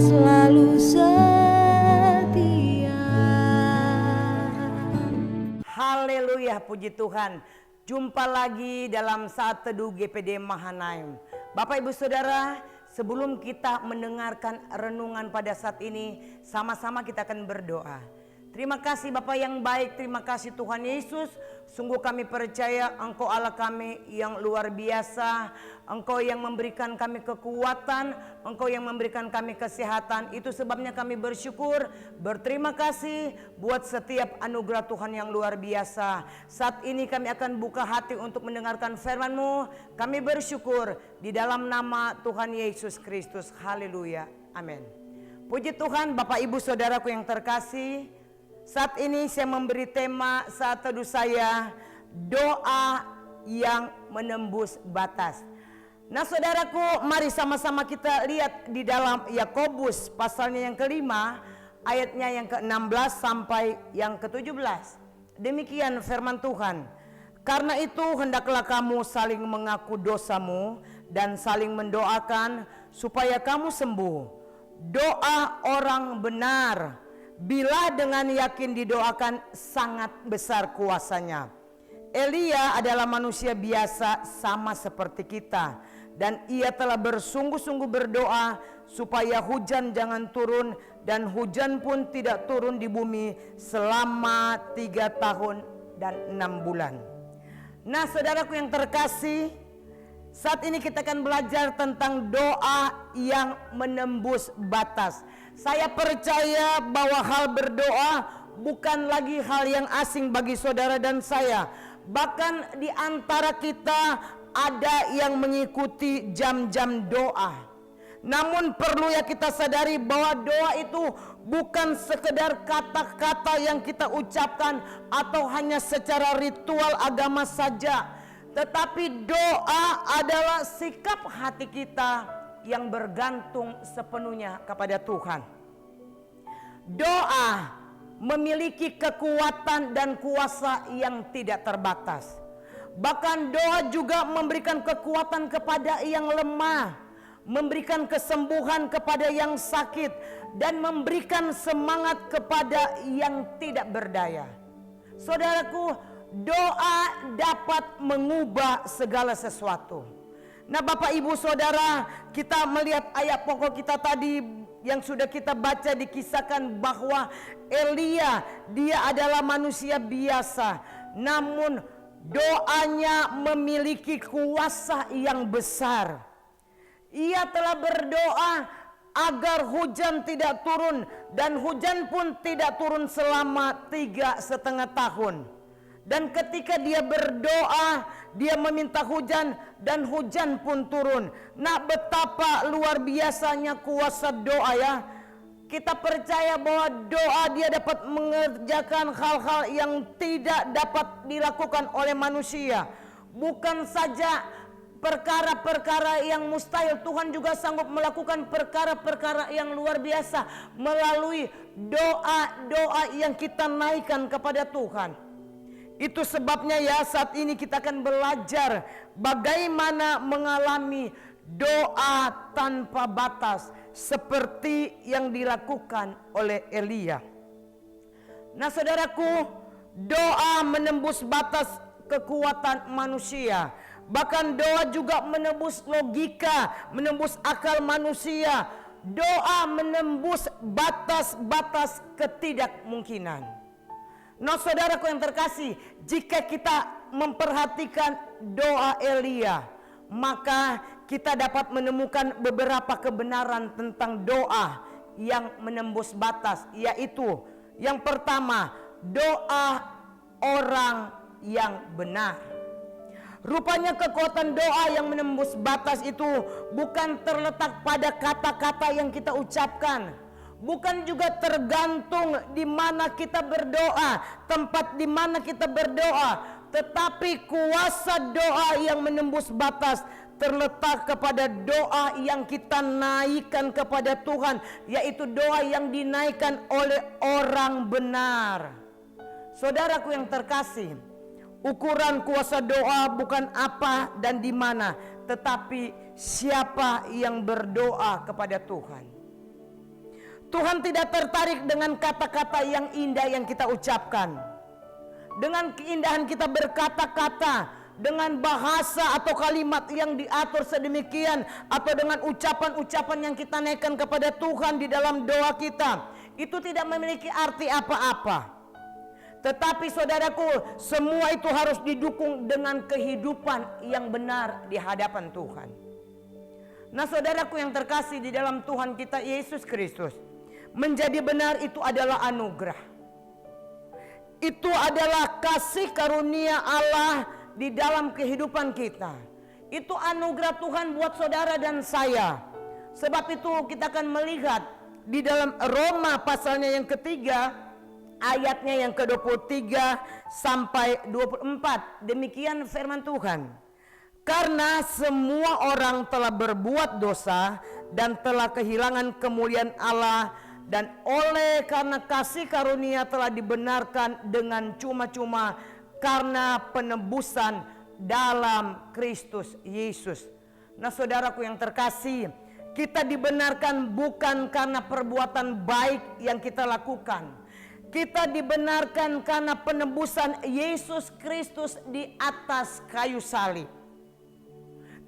selalu setia. Haleluya, puji Tuhan. Jumpa lagi dalam Saat Teduh GPD Mahanaim. Bapak Ibu Saudara, sebelum kita mendengarkan renungan pada saat ini, sama-sama kita akan berdoa. Terima kasih Bapa yang baik, terima kasih Tuhan Yesus. Sungguh kami percaya Engkau Allah kami yang luar biasa. Engkau yang memberikan kami kekuatan, Engkau yang memberikan kami kesehatan. Itu sebabnya kami bersyukur, berterima kasih buat setiap anugerah Tuhan yang luar biasa. Saat ini kami akan buka hati untuk mendengarkan firman-Mu. Kami bersyukur di dalam nama Tuhan Yesus Kristus. Haleluya, amin. Puji Tuhan, Bapak Ibu Saudaraku yang terkasih. Saat ini saya memberi tema saat teduh saya, doa yang menembus batas. Nah saudaraku, mari sama-sama kita lihat di dalam Yakobus pasalnya yang kelima, ayatnya yang ke-16 sampai yang ke-17. Demikian firman Tuhan. Karena itu hendaklah kamu saling mengaku dosamu dan saling mendoakan supaya kamu sembuh. Doa orang benar bila dengan yakin didoakan sangat besar kuasanya. Elia adalah manusia biasa sama seperti kita. Dan ia telah bersungguh-sungguh berdoa supaya hujan jangan turun. Dan hujan pun tidak turun di bumi selama 3 tahun dan 6 bulan. Nah saudaraku yang terkasih, saat ini kita akan belajar tentang doa yang menembus batas. Saya percaya bahwa hal berdoa bukan lagi hal yang asing bagi saudara dan saya. Bahkan di antara kita ada yang mengikuti jam-jam doa. Namun perlu ya kita sadari bahwa doa itu bukan sekedar kata-kata yang kita ucapkan atau hanya secara ritual agama saja. Tetapi doa adalah sikap hati kita yang bergantung sepenuhnya kepada Tuhan. Doa memiliki kekuatan dan kuasa yang tidak terbatas. Bahkan doa juga memberikan kekuatan kepada yang lemah, memberikan kesembuhan kepada yang sakit, dan memberikan semangat kepada yang tidak berdaya. Saudaraku, doa dapat mengubah segala sesuatu. Nah Bapak Ibu Saudara, kita melihat ayat pokok kita tadi yang sudah kita baca, dikisahkan bahwa Elia dia adalah manusia biasa. Namun doanya memiliki kuasa yang besar. Ia telah berdoa agar hujan tidak turun. Dan hujan pun tidak turun selama 3,5 tahun. Dan ketika dia berdoa, dia meminta hujan dan hujan pun turun. Nah betapa luar biasanya kuasa doa ya. Kita percaya bahwa doa dia dapat mengerjakan hal-hal yang tidak dapat dilakukan oleh manusia. Bukan saja perkara-perkara yang mustahil, Tuhan juga sanggup melakukan perkara-perkara yang luar biasa melalui doa-doa yang kita naikkan kepada Tuhan. Itu sebabnya ya saat ini kita akan belajar bagaimana mengalami doa tanpa batas seperti yang dilakukan oleh Elia. Nah saudaraku, doa menembus batas kekuatan manusia. Bahkan doa juga menembus logika, menembus akal manusia. Doa menembus batas-batas ketidakmungkinan. Nah saudaraku yang terkasih, jika kita memperhatikan doa Elia, maka kita dapat menemukan beberapa kebenaran tentang doa yang menembus batas. Yaitu yang pertama, doa orang yang benar. Rupanya kekuatan doa yang menembus batas itu bukan terletak pada kata-kata yang kita ucapkan. Bukan juga tergantung di mana kita berdoa, tempat di mana kita berdoa, tetapi kuasa doa yang menembus batas terletak kepada doa yang kita naikkan kepada Tuhan, yaitu doa yang dinaikkan oleh orang benar. Saudaraku yang terkasih, ukuran kuasa doa bukan apa dan di mana, tetapi siapa yang berdoa kepada Tuhan. Tuhan tidak tertarik dengan kata-kata yang indah yang kita ucapkan, dengan keindahan kita berkata-kata, dengan bahasa atau kalimat yang diatur sedemikian, atau dengan ucapan-ucapan yang kita naikkan kepada Tuhan di dalam doa kita. Itu tidak memiliki arti apa-apa. Tetapi saudaraku, semua itu harus didukung dengan kehidupan yang benar di hadapan Tuhan. Nah saudaraku yang terkasih di dalam Tuhan kita Yesus Kristus, menjadi benar itu adalah anugerah. Itu adalah kasih karunia Allah di dalam kehidupan kita. Itu anugerah Tuhan buat saudara dan saya. Sebab itu kita akan melihat di dalam Roma pasalnya yang ketiga, ayatnya yang ke-23 sampai 24. Demikian firman Tuhan. Karena semua orang telah berbuat dosa dan telah kehilangan kemuliaan Allah, dan oleh karena kasih karunia telah dibenarkan dengan cuma-cuma karena penebusan dalam Kristus Yesus. Nah saudaraku yang terkasih, kita dibenarkan bukan karena perbuatan baik yang kita lakukan. Kita dibenarkan karena penebusan Yesus Kristus di atas kayu salib.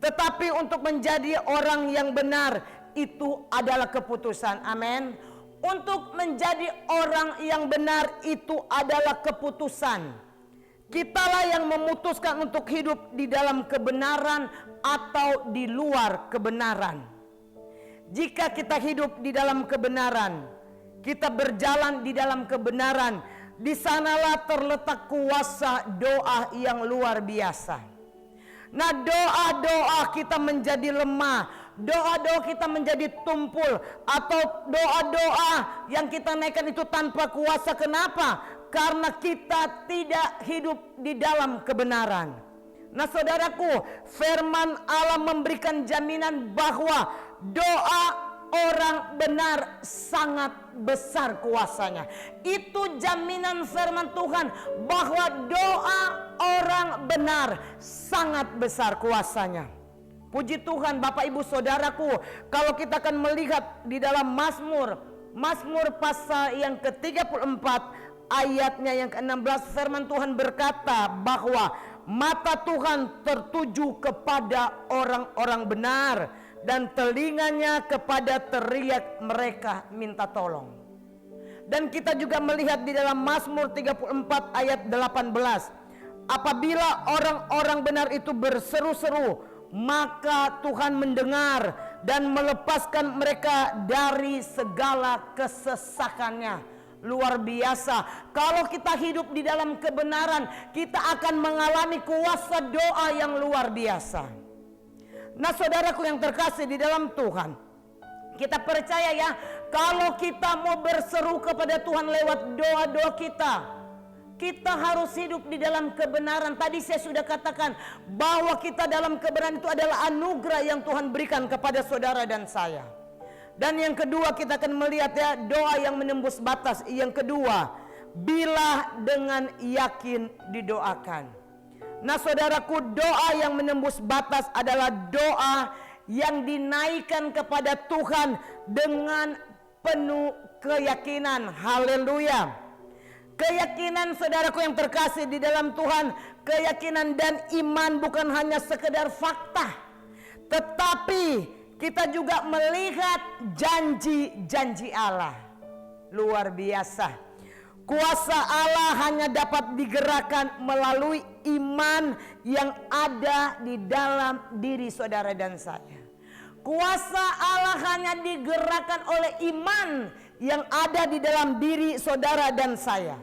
Tetapi untuk menjadi orang yang benar itu adalah keputusan. Amin. Untuk menjadi orang yang benar itu adalah keputusan. Kitalah yang memutuskan untuk hidup di dalam kebenaran atau di luar kebenaran. Jika kita hidup di dalam kebenaran, kita berjalan di dalam kebenaran, di sanalah terletak kuasa doa yang luar biasa. Nah doa-doa kita menjadi lemah, doa-doa kita menjadi tumpul, atau doa-doa yang kita naikkan itu tanpa kuasa. Kenapa? Karena kita tidak hidup di dalam kebenaran. Nah saudaraku, firman Allah memberikan jaminan bahwa doa orang benar sangat besar kuasanya. Itu jaminan firman Tuhan bahwa doa orang benar sangat besar kuasanya. Puji Tuhan Bapak Ibu Saudaraku, kalau kita akan melihat di dalam Mazmur pasal yang ke-34 ayatnya yang ke-16, firman Tuhan berkata bahwa mata Tuhan tertuju kepada orang-orang benar dan telinganya kepada teriak mereka minta tolong. Dan kita juga melihat di dalam Mazmur 34 ayat 18, apabila orang-orang benar itu berseru-seru, maka Tuhan mendengar dan melepaskan mereka dari segala kesesakannya. Luar biasa. Kalau kita hidup di dalam kebenaran, kita akan mengalami kuasa doa yang luar biasa. Nah saudaraku yang terkasih di dalam Tuhan, kita percaya ya, kalau kita mau berseru kepada Tuhan lewat doa-doa kita harus hidup di dalam kebenaran. Tadi saya sudah katakan bahwa kita dalam kebenaran itu adalah anugerah yang Tuhan berikan kepada saudara dan saya. Dan yang kedua kita akan melihat ya, doa yang menembus batas. Yang kedua, bila dengan yakin didoakan. Nah saudaraku, doa yang menembus batas adalah doa yang dinaikkan kepada Tuhan dengan penuh keyakinan. Haleluya. Keyakinan saudaraku yang terkasih di dalam Tuhan, keyakinan dan iman bukan hanya sekedar fakta, tetapi kita juga melihat janji-janji Allah. Luar biasa. Kuasa Allah hanya dapat digerakkan melalui iman yang ada di dalam diri saudara dan saya. Kuasa Allah hanya digerakkan oleh iman yang ada di dalam diri saudara dan saya.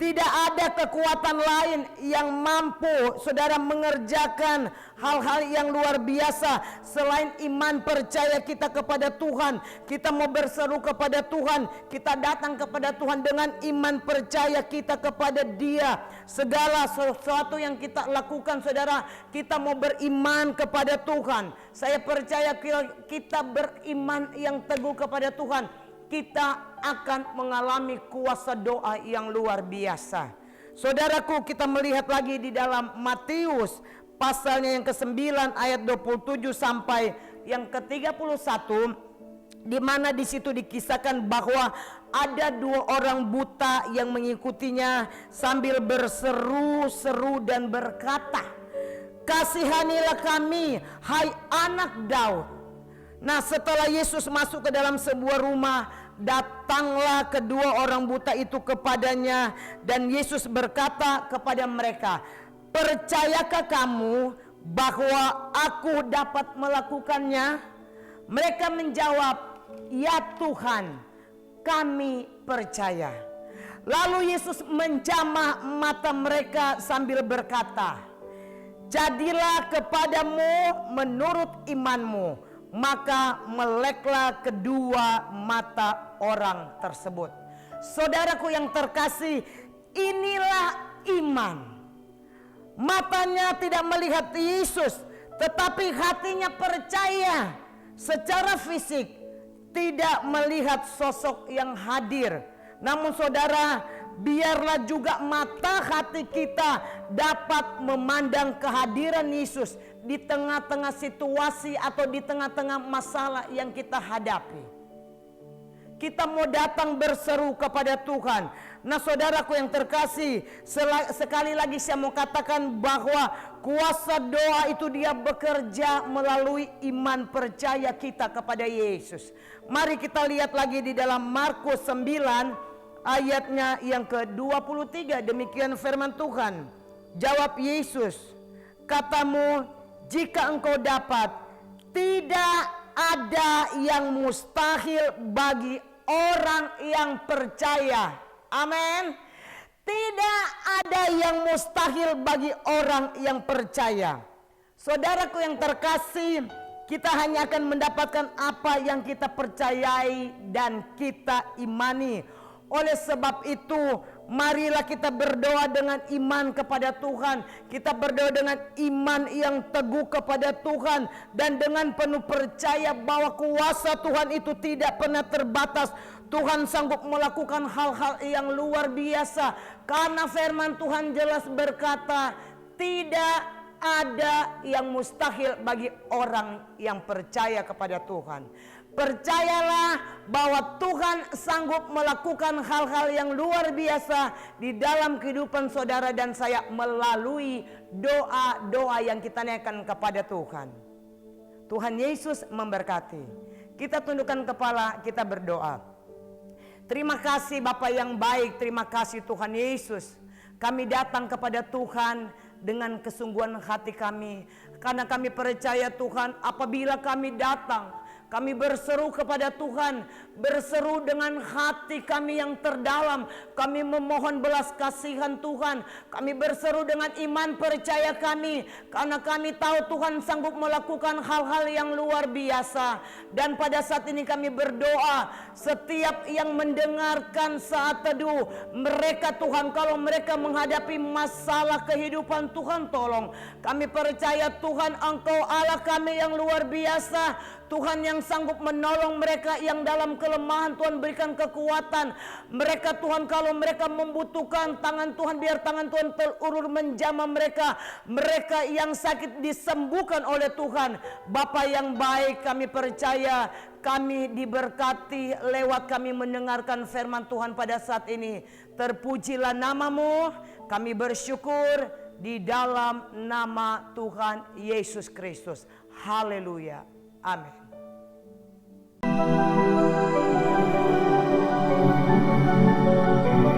Tidak ada kekuatan lain yang mampu saudara mengerjakan hal-hal yang luar biasa selain iman percaya kita kepada Tuhan. Kita mau berseru kepada Tuhan, kita datang kepada Tuhan dengan iman percaya kita kepada Dia. Segala sesuatu yang kita lakukan saudara, kita mau beriman kepada Tuhan. Saya percaya kita beriman yang teguh kepada Tuhan, kita akan mengalami kuasa doa yang luar biasa. Saudaraku, kita melihat lagi di dalam Matius pasalnya yang ke-9 ayat 27 sampai yang ke-31. di mana di situ dikisahkan bahwa ada 2 orang buta yang mengikutinya sambil berseru-seru dan berkata, "Kasihanilah kami, hai anak Daud." Nah, setelah Yesus masuk ke dalam sebuah rumah, datanglah kedua orang buta itu kepadanya, dan Yesus berkata kepada mereka, "Percayakah kamu bahwa aku dapat melakukannya?" Mereka menjawab, "Ya Tuhan, kami percaya." Lalu Yesus menjamah mata mereka sambil berkata, "Jadilah kepadamu menurut imanmu." Maka meleklah kedua mata orang tersebut. Saudaraku yang terkasih, inilah iman. Matanya tidak melihat Yesus, tetapi hatinya percaya. Secara fisik tidak melihat sosok yang hadir. Namun saudara, biarlah juga mata hati kita dapat memandang kehadiran Yesus di tengah-tengah situasi atau di tengah-tengah masalah yang kita hadapi. Kita mau datang berseru kepada Tuhan. Nah, saudaraku yang terkasih, sekali lagi saya mau katakan bahwa kuasa doa itu dia bekerja melalui iman percaya kita kepada Yesus. Mari kita lihat lagi di dalam Markus 9 ayatnya yang ke-23. Demikian firman Tuhan. Jawab Yesus, "Katamu, jika engkau dapat, tidak ada yang mustahil bagi orang yang percaya." Amin. Tidak ada yang mustahil bagi orang yang percaya. Saudaraku yang terkasih, kita hanya akan mendapatkan apa yang kita percayai dan kita imani. Oleh sebab itu, marilah kita berdoa dengan iman kepada Tuhan. Kita berdoa dengan iman yang teguh kepada Tuhan, dan dengan penuh percaya bahwa kuasa Tuhan itu tidak pernah terbatas. Tuhan sanggup melakukan hal-hal yang luar biasa, karena firman Tuhan jelas berkata, tidak ada yang mustahil bagi orang yang percaya kepada Tuhan. Percayalah bahwa Tuhan sanggup melakukan hal-hal yang luar biasa di dalam kehidupan saudara dan saya melalui doa-doa yang kita naikkan kepada Tuhan. Tuhan Yesus memberkati. Kita tundukkan kepala, kita berdoa. Terima kasih Bapa yang baik, terima kasih Tuhan Yesus. Kami datang kepada Tuhan dengan kesungguhan hati kami, karena kami percaya Tuhan, apabila kami datang, kami berseru kepada Tuhan, berseru dengan hati kami yang terdalam. Kami memohon belas kasihan Tuhan. Kami berseru dengan iman percaya kami, karena kami tahu Tuhan sanggup melakukan hal-hal yang luar biasa. Dan pada saat ini kami berdoa, setiap yang mendengarkan saat teduh, mereka Tuhan, kalau mereka menghadapi masalah kehidupan, Tuhan tolong. Kami percaya Tuhan, Engkau Allah kami yang luar biasa. Tuhan yang sanggup menolong mereka yang dalam kelemahan, Tuhan berikan kekuatan. Mereka Tuhan, kalau mereka membutuhkan tangan Tuhan, biar tangan Tuhan terulur menjamah mereka. Mereka yang sakit disembuhkan oleh Tuhan. Bapa yang baik, kami percaya kami diberkati lewat kami mendengarkan firman Tuhan pada saat ini. Terpujilah namamu, kami bersyukur di dalam nama Tuhan Yesus Kristus. Haleluya. Amin.